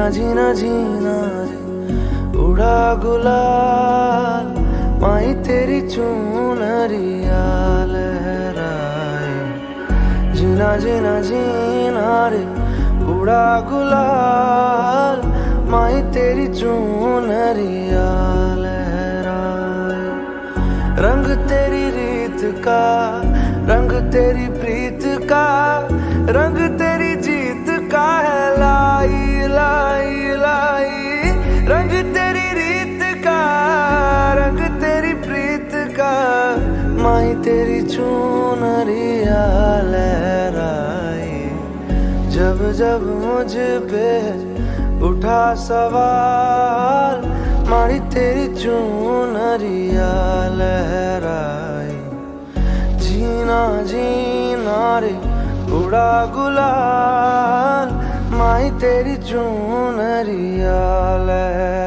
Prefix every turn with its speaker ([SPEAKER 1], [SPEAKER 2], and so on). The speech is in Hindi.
[SPEAKER 1] जीना जीना रे उड़ा गुलाल, माही तेरी चुनरिया लहराए। जीना जीना जीना रे उड़ा गुलाल, माही तेरी चुनरिया लहराए। रंग तेरी रीत का, रंग तेरी प्रीत का, रंग तेरी जीत का है लाई लाई लाई। रंग तेरी रीत का, रंग तेरी प्रीत का, माही तेरी चुनरिया लहराए। जब जब मुझ पे उठा सवाल, माही तेरी चुनरिया लहराए। जीना जीना रे उड़ा गुलाल, माही तेरी चुनरिया लहराए।